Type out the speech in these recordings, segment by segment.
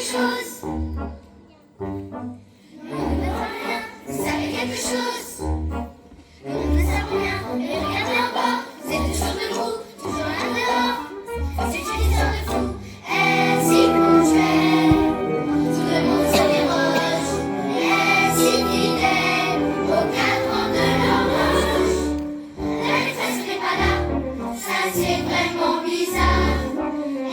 chose. On ne fait rien, ça fait quelque chose. On ne sait rien, mais regardez en bas. C'est toujours debout, toujours là dehors. C'est une histoire de fou, elle s'y plongeait. Tout le monde s'interroge, elle s'y fidèle au cadran de l'horloge. La maîtresse n'est pas là, ça c'est vraiment bizarre.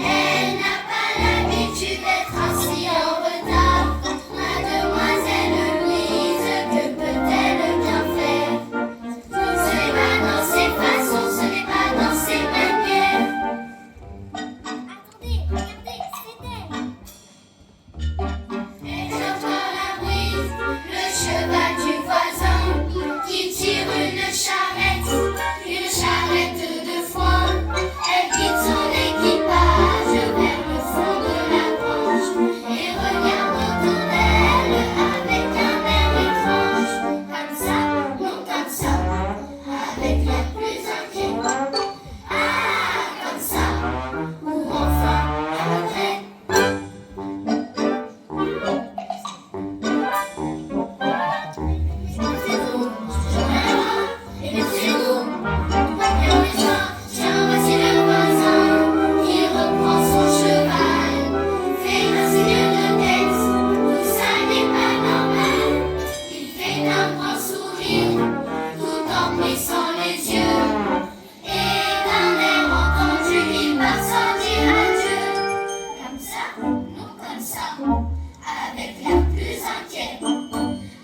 Elle n'a pas l'habitude d'être ainsi en retard. Mademoiselle Louise, que peut-elle bien faire? Ce n'est pas dans ses façons, ce n'est pas dans ses manières. Attendez, regardez, c'est elle. Et j'entends la brise, le cheval du voisin qui tire une charrette de foin. Elle quitte son équipage vers le fond de la grange et regarde autour d'elle avec un air étrange. Comme ça, non comme ça, avec l'air plus inquiet. Ah, comme ça, ou enfin à peu près. Excusez-vous, je viens là, excusez-vous. Et on descend, tiens, voici le voisin qui reprend son cheval, fait un signe de tête, tout ça n'est pas normal. Il fait un grand sourire, tout en plissant les yeux, et d'un air entendu, il part sans dire adieu. Comme ça, non comme ça, avec l'air plus inquiet.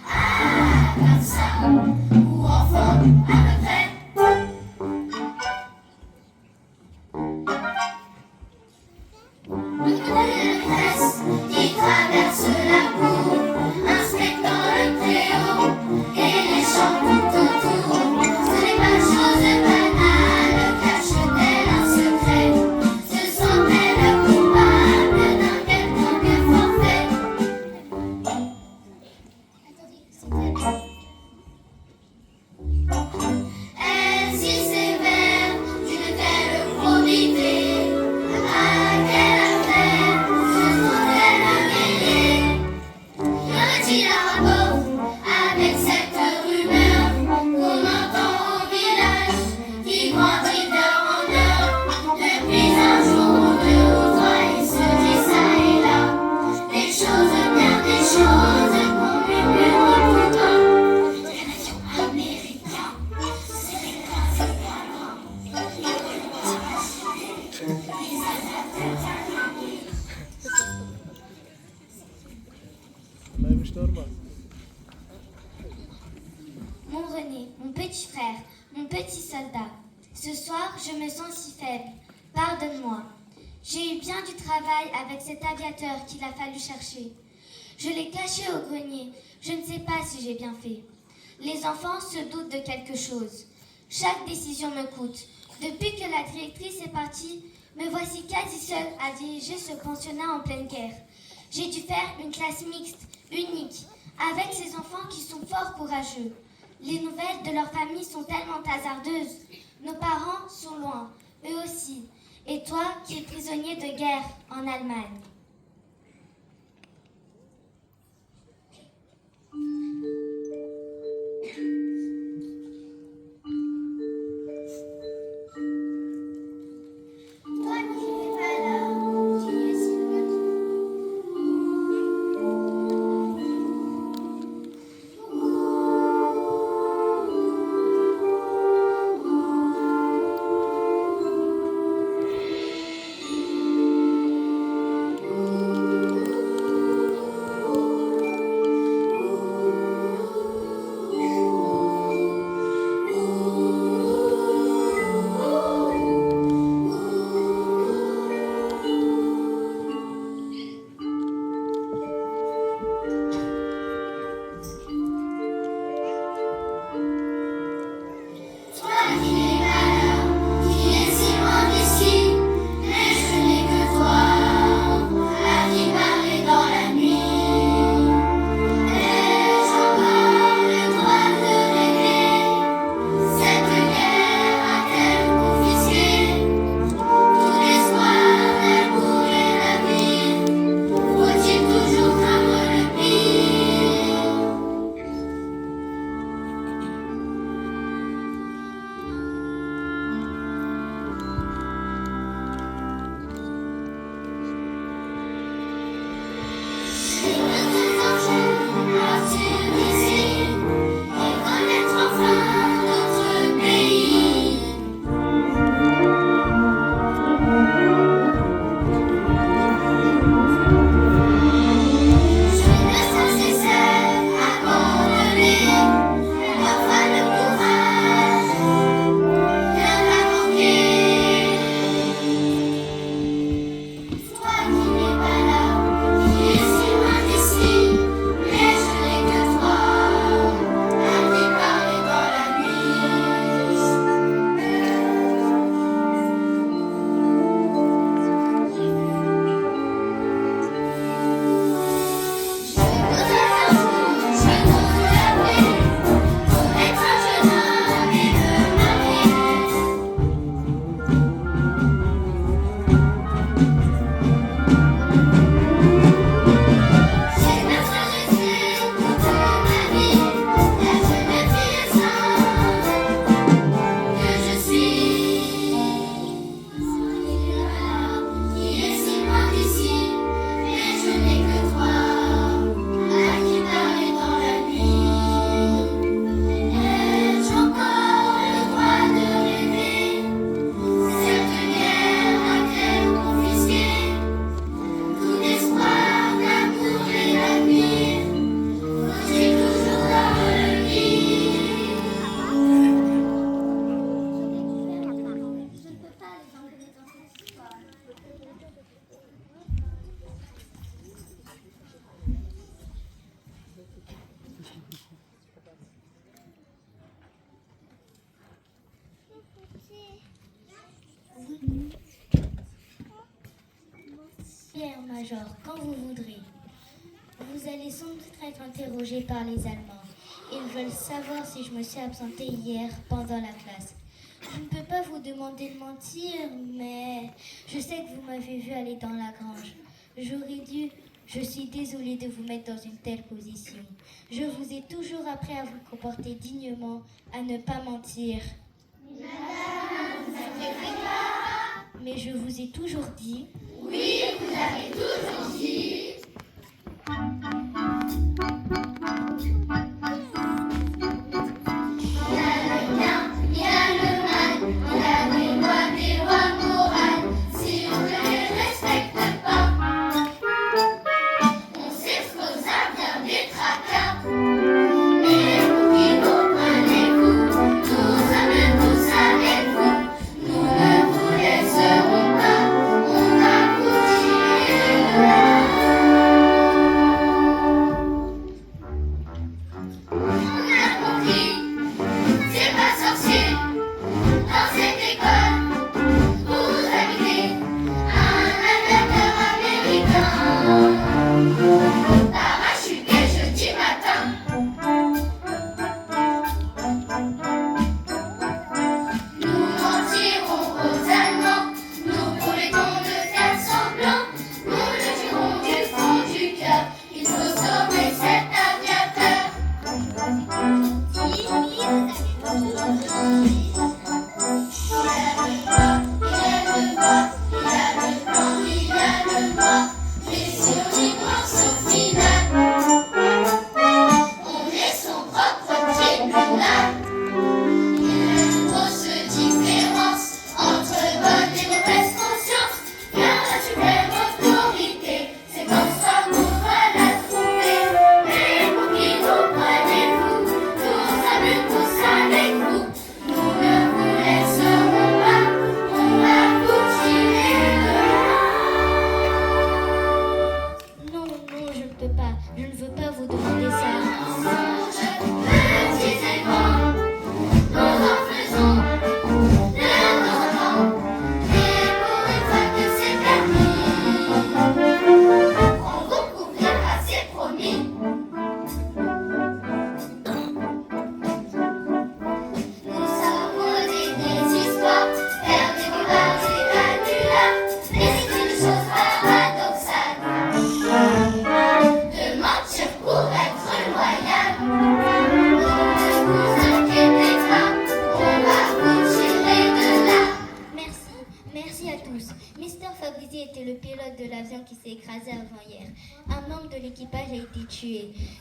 Ah, comme ça, ou enfin, à peu près. Une maîtresse qui traverse la cour, inspectant le préau et les champs tout autour. Ce n'est pas chose banale, cache-t-elle un secret? Se sent-elle coupable d'un quelconque forfait? Attendez, c'est elle. Elle s'y sévère d'une telle probité. À quelle affaire se sont-elles mêlées? Y aurait-il un rapport avec cette rumeur qu'on entend au village, qui grandit d'heure en heure? Depuis un jour ou deux ou trois, il se dit ça et là des choses, bien des choses qu'on murmure tout bas. De l'avion américain, c'est grave pas loin. Mon René, mon petit frère, mon petit soldat, ce soir je me sens si faible. Pardonne-moi. J'ai eu bien du travail avec cet aviateur qu'il a fallu chercher. Je l'ai caché au grenier. Je ne sais pas si j'ai bien fait. Les enfants se doutent de quelque chose. Chaque décision me coûte. Depuis que la directrice est partie, me voici quasi seule à diriger ce pensionnat en pleine guerre. J'ai dû faire une classe mixte, unique, avec ces enfants qui sont fort courageux. Les nouvelles de leur famille sont tellement hasardeuses. Nos parents sont loin, eux aussi. Et toi qui es prisonnier de guerre en Allemagne. Toi qui n'es pas là, qui es si loin. Pierre Major, quand vous voudrez. Vous allez sans doute être interrogé par les Allemands. Ils veulent savoir si je me suis absentée hier pendant la classe. Je ne peux pas vous demander de mentir, mais je sais que vous m'avez vu aller dans la grange. J'aurais dû. Je suis désolée de vous mettre dans une telle position. Je vous ai toujours appris à vous comporter dignement, à ne pas mentir. Madame, vous inquiétez pas. Mais je vous ai toujours dit. Oui, vous avez toujours dit.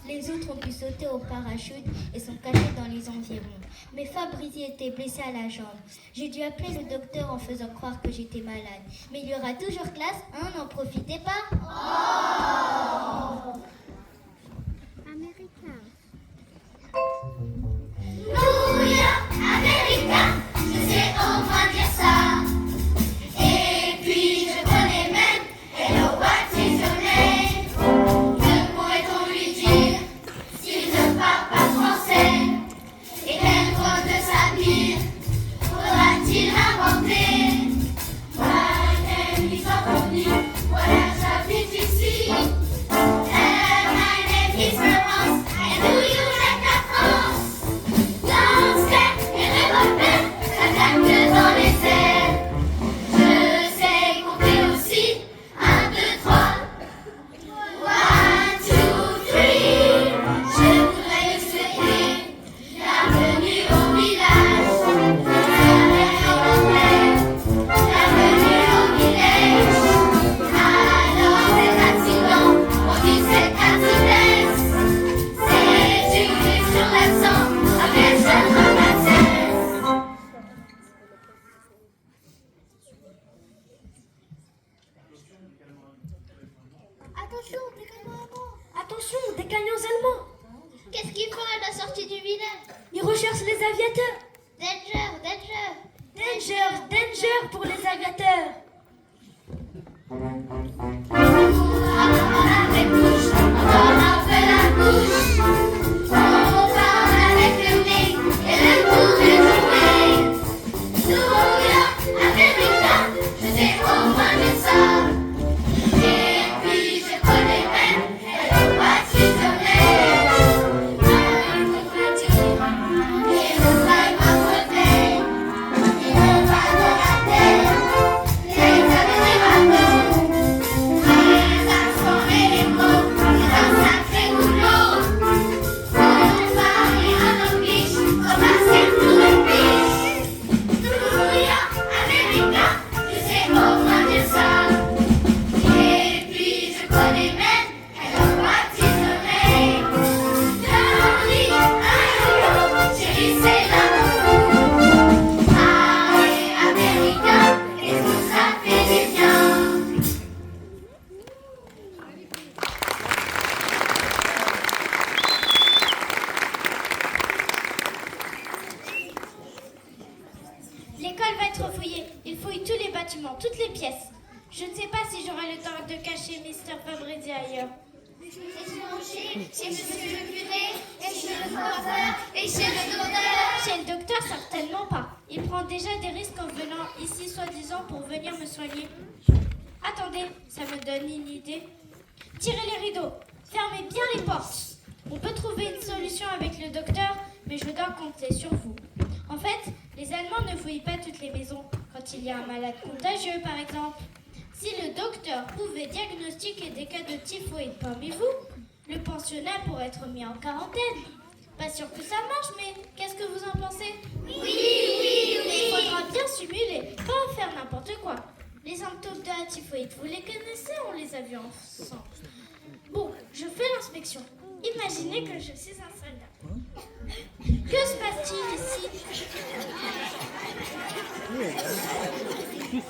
Les autres ont pu sauter au parachute et sont cachés dans les environs. Mais Fabrizi était blessé à la jambe. J'ai dû appeler le docteur en faisant croire que j'étais malade. Mais il y aura toujours classe, hein, n'en profitez pas. Oh Américain. New York, Américain, je sais au moins dire ça. Et puis je connais même Hello, what is your name? Que pourrait-on lui dire s'il ne parle pas français? Et quel drôle de s'habiller faudra-t-il inventer? My name is Anthony, voilà j'habite ici. And my name is France, and do you like la France? Lance-tête et revolver, s'attaque dans les airs. Je sais compter aussi, 1, 2, 3. 1, 2, 3. Je voudrais lui souhaiter bienvenue au village. Bienvenue au village. Bienvenue au village. Alors cet accident, on dit cet accident. C'est du sur l'accent, avec cette ramassée. Attention, des gagnants allemands. Qu'est-ce qu'ils font à la sortie du village? Ils recherchent les aviateurs. Danger, danger. Danger, danger pour les aviateurs. Avec bouche, on en fait la bouche. On parle avec le nez et le tour est joué. New York, Américain. L'école va être fouillée. Il fouille tous les bâtiments, toutes les pièces. Je ne sais pas si j'aurai le temps de cacher Mr. Fabrizi ailleurs. Chez monsieur le curé, et chez le coiffeur, et chez le docteur. Chez le docteur, certainement pas. Il prend déjà des risques en venant ici, soi-disant, pour venir me soigner. Attendez, ça me donne une idée. Tirez les rideaux, fermez bien les portes. On peut trouver une solution avec le docteur, mais je dois compter sur vous. En fait, les Allemands ne fouillent pas toutes les maisons, quand il y a un malade contagieux, par exemple. Si le docteur pouvait diagnostiquer des cas de typhoïde parmi vous, le pensionnat pourrait être mis en quarantaine. Pas sûr que ça marche, mais qu'est-ce que vous en pensez? Oui. Il faudra bien simuler, pas faire n'importe quoi. Les symptômes de la typhoïde, vous les connaissez, on les a vus ensemble. Bon, je fais l'inspection. Imaginez que je suis un soldat. Que se passe-t-il ici? Nous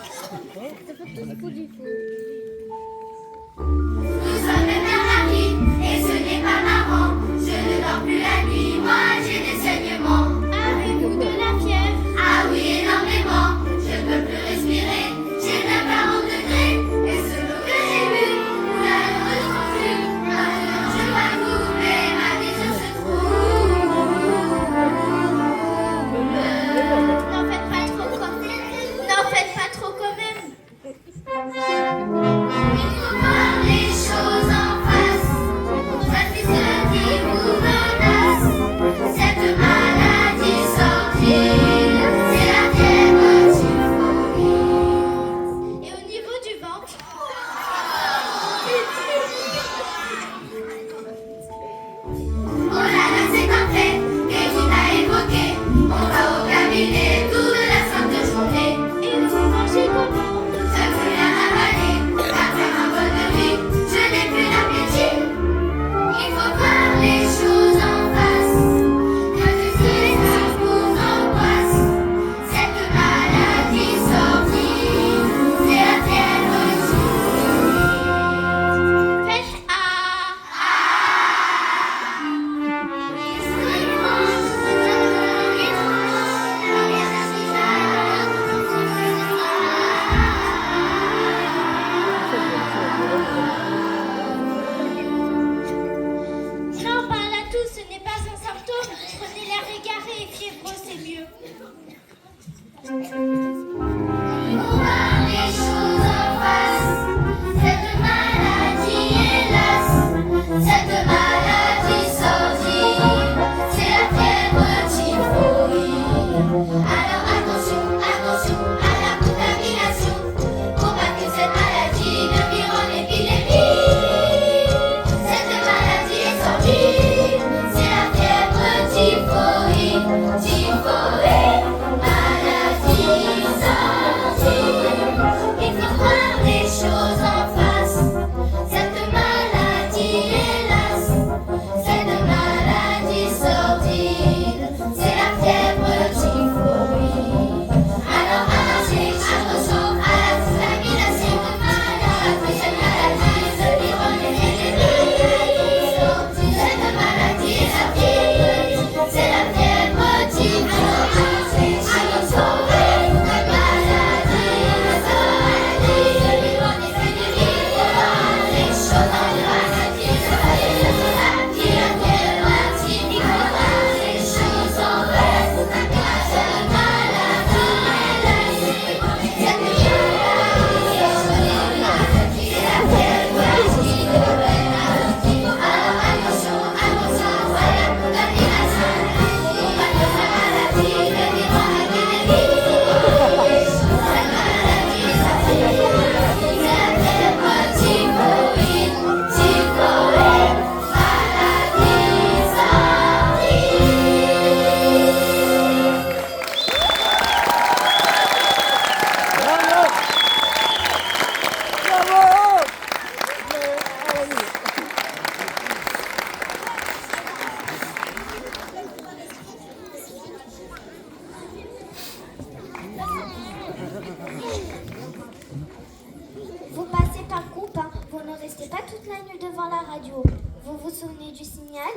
sommes bien Marie, et ce n'est pas marrant. Je ne dors plus la nuit, moi j'ai des saignements. Avez-vous de la fièvre? Ah oui, énormément. Je ne peux plus respirer. J'ai bien 40 degrés. Et ce l'eau que j'ai bu, où la heureuse reflue. Maintenant je dois couper ma vie sur ce trou. N'en faites pas trop quand même. N'en faites pas trop quand même. Il faut voir les choses en face. Ça fait ce qui vous menace. Cette maladie sortie, c'est la fièvre typhoïde. Et au niveau du ventre? Oh là là, c'est parfait. Et tout a évoqué. On va au cabinet toute la sainte journée. Et vous mangez comment? Je veux rien avaler. Après un bol de riz, je n'ai plus d'appétit. Il faut voir les choses en face. Refuser ça vous angoisse. Cette maladie sortie, c'est la fièvre typhoïde. Faites ah! Non, par la toux, ce n'est pas un symptôme. Prenez l'air égaré et fiévreux, c'est mieux. Il faut voir les choses en face. Cette maladie, hélas, cette maladie sordide, c'est la fièvre typhoïde. Alors attention, attention à la contamination, pour pas que cette maladie ne vire en épidémie. Cette maladie est sordide, c'est la fièvre typhoïde, typhoïde, maladie sordide. Il faut voir les choses en face. Cette maladie, hélas, cette maladie sordide, c'est la fièvre typhoïde. Alors attention à la contamination, pour que cette maladie ne vire en épidémie. Cette maladie est sordide, c'est la fièvre typhoïde. Attention, cette maladie est sordide, ne vire en épidémie. Les choses en face, qui se fait, qui la fièvre typhoïde. Les choses en face, cette maladie est lassée. Cette maladie est sordide, c'est la fièvre typhoïde. Alors attention à la contamination, pour pas que cette maladie ne vire en épidémie. Cette maladie est sordide, c'est la fièvre typhoïde, typhoïde, maladie sordide. Vous passez par groupe, hein. Vous ne restez pas toute la nuit devant la radio. Vous vous souvenez du signal?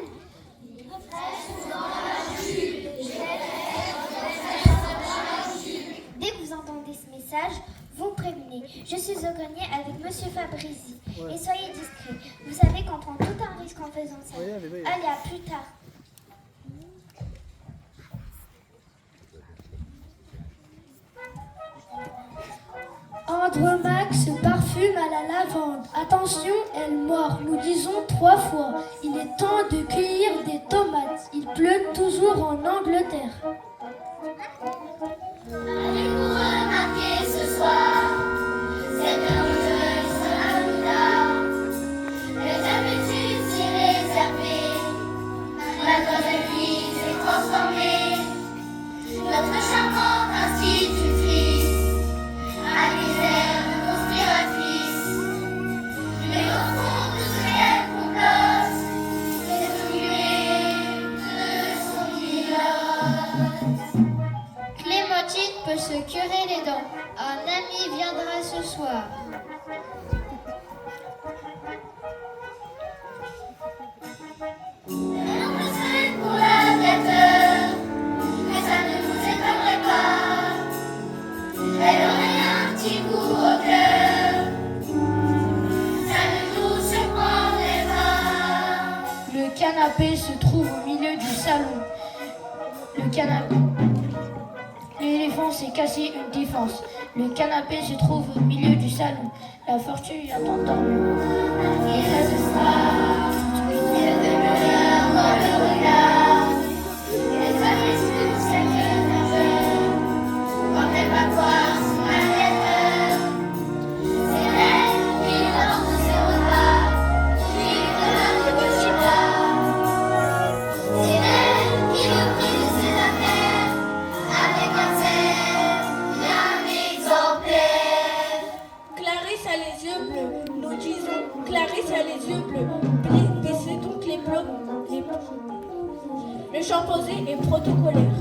message, vous me prévenez. Je suis au grenier avec Monsieur Fabrizi. Et soyez discret. Vous savez qu'on prend tout un risque en faisant ça. Allez, à plus tard. Andromaque se parfume à la lavande. Attention, elle mord. Nous disons 3 fois. Il est temps de cueillir des tomates. Il pleut toujours en Angleterre. Avez-vous remarqué ce soir cette heureuse Amina? Les habitudes s'y réservées, mademoiselle Louise est transformée, notre charmante institutrice, à misère de conspiratrice. Mais au fond de ce qu'elle complote, c'est occupée de son pilote. Clémentine peut se curer les dents. Un ami viendra ce soir. Un peu seul pour l'aviateur, mais ça ne nous étonnerait pas. Elle aurait un petit coup au cœur, ça ne nous surprendrait pas. Le canapé se trouve au milieu du salon. Le canapé. L'éléphant s'est cassé une défense. Le canapé se trouve au milieu du salon. La fortune vient d'endormir. Et ce soir, il y a de l'honneur dans le regard. Les amis sur cette nageur, quand elle va voir son aviateur, c'est elle qui lance ses repas, qui de la Hiroshima. C'est elle qui reprise ses affaires, avec un fer et un exemplaire. Clarisse a les yeux bleus. Nous disons Clarisse a les yeux bleus. Baissez donc les blocs. Le chimpanzé est protocolaire.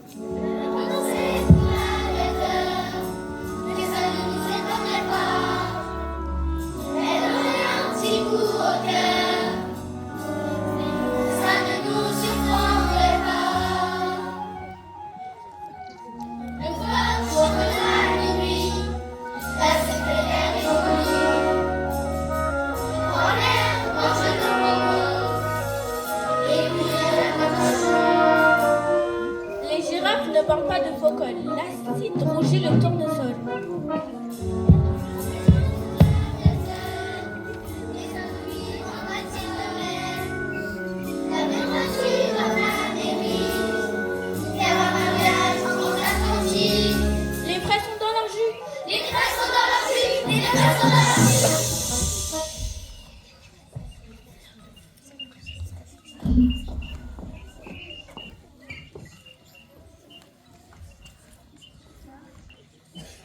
C'est pour l'aviateur, mais ça ne nous étonnerait pas. Elle aurait un petit coup au cœur, ça ne nous surprendrait pas. Le soir, pour la nuit, la secrétaire est jolie. En l'air, quand je te propose, et puis elle me Les girafes ne portent pas de faux cols. L'acide rougit le tournesol. Les fraises sont dans leur jus.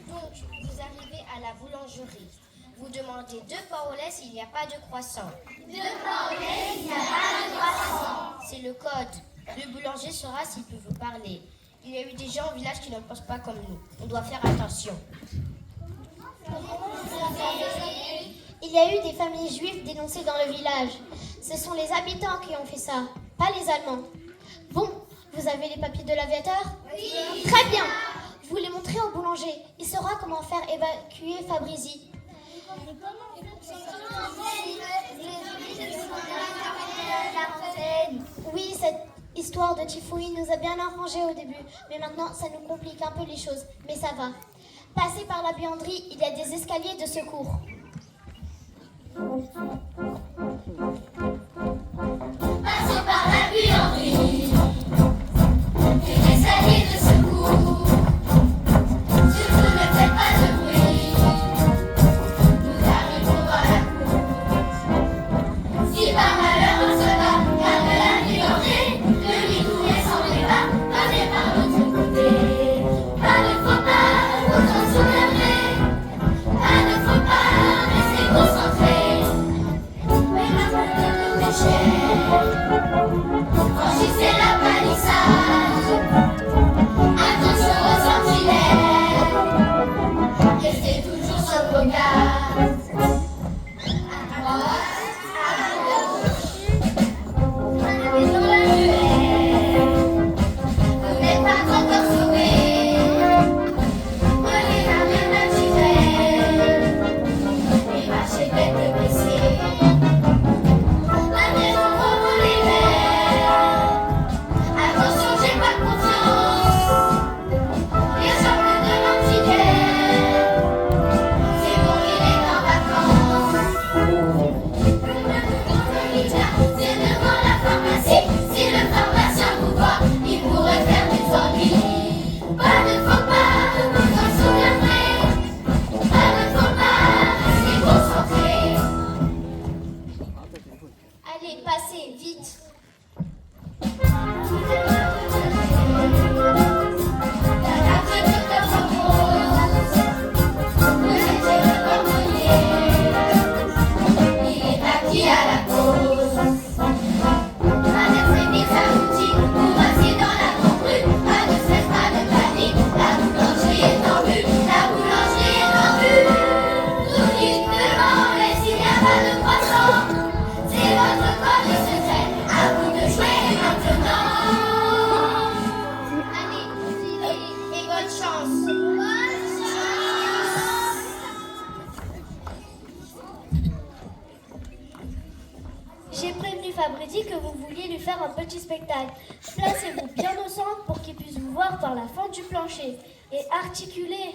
Donc, vous arrivez à la boulangerie. Vous demandez 2 pains au lait s'il n'y a pas de croissant. 2 pains au lait, il n'y a pas de croissant. C'est le code. Le boulanger saura s'il peut vous parler. Il y a eu des gens au village qui ne pensent pas comme nous. On doit faire attention. Il y a eu des familles juives dénoncées dans le village. Ce sont les habitants qui ont fait ça, pas les Allemands. Bon, vous avez les papiers de l'aviateur? Oui. Très bien. Vous les montrez au boulanger. Il saura comment faire évacuer Fabrizi. Oui, cette histoire de typhoïde nous a bien arrangé au début, mais maintenant ça nous complique un peu les choses, mais ça va. Passez par la buanderie, il y a des escaliers de secours. Passez par la buanderie, des escaliers de secours. Surtout ne faites pas de bruit, nous arrivons dans la cour. Si par malheur on se bat, car de la buanderie, le lit couvert s'en débat, passez par l'autre côté. Pas de faux pas, autant se lever. Pas de faux pas, restez concentrés. Oui, mademoiselle. J'ai prévenu Fabrizi que vous vouliez lui faire un petit spectacle. Placez-vous bien au centre pour qu'il puisse vous voir par la fente du plancher. Et articulez.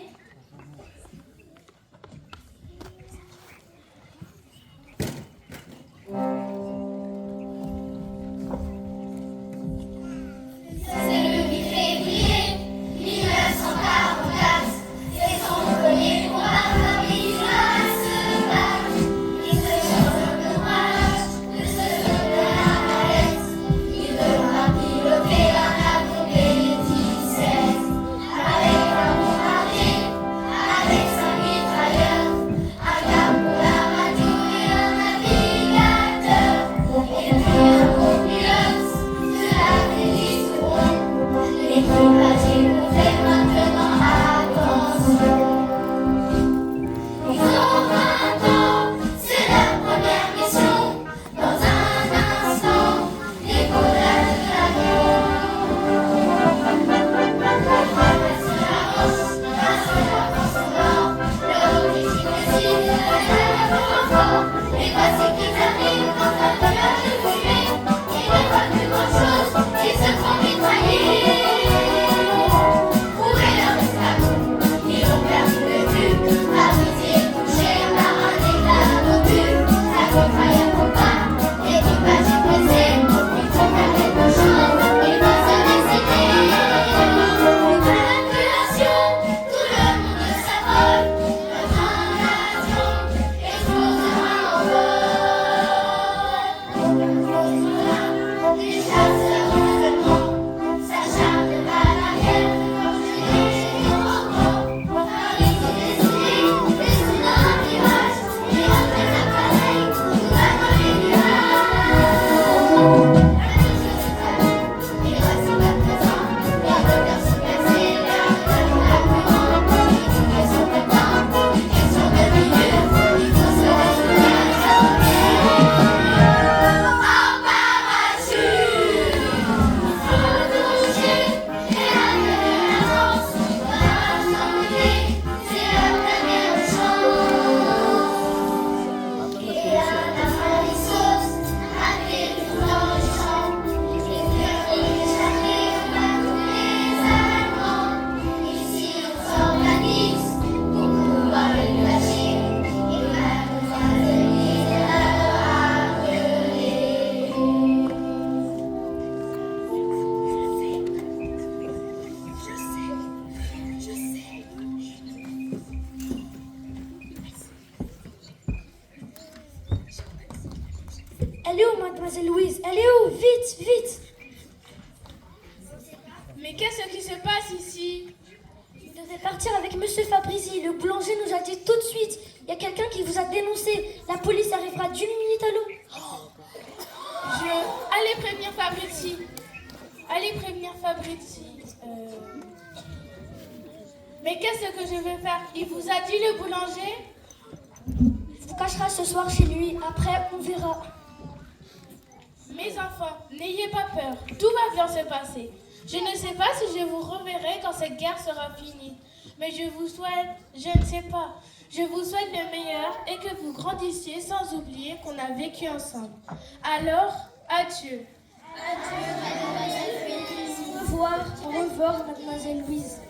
Elle est où, mademoiselle Louise? Elle est où? Vite, vite! Mais qu'est-ce qui se passe ici? Vous devez partir avec monsieur Fabrizi. Le boulanger nous a dit tout de suite. Il y a quelqu'un qui vous a dénoncé. La police arrivera d'une minute à l'autre. Allez prévenir Fabrizi. Allez prévenir Fabrizi. Mais qu'est-ce que je vais faire? Il vous a dit, le boulanger? Il vous cachera ce soir chez lui. Après, on verra. Mes enfants, n'ayez pas peur. Tout va bien se passer. Je ne sais pas si je vous reverrai quand cette guerre sera finie. Mais je vous souhaite, je ne sais pas, je vous souhaite le meilleur et que vous grandissiez sans oublier qu'on a vécu ensemble. Alors, adieu. Adieu, mademoiselle Louise. Au revoir, mademoiselle Louise.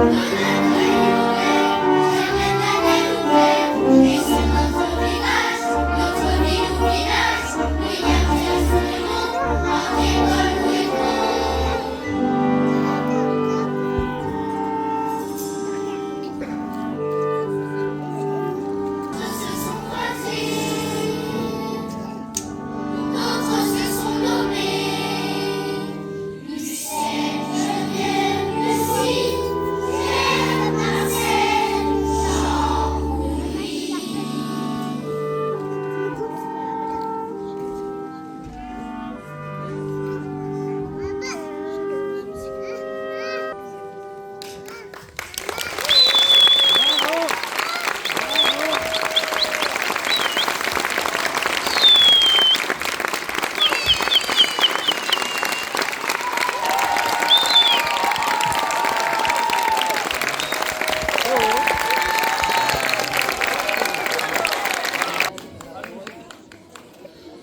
Thank you.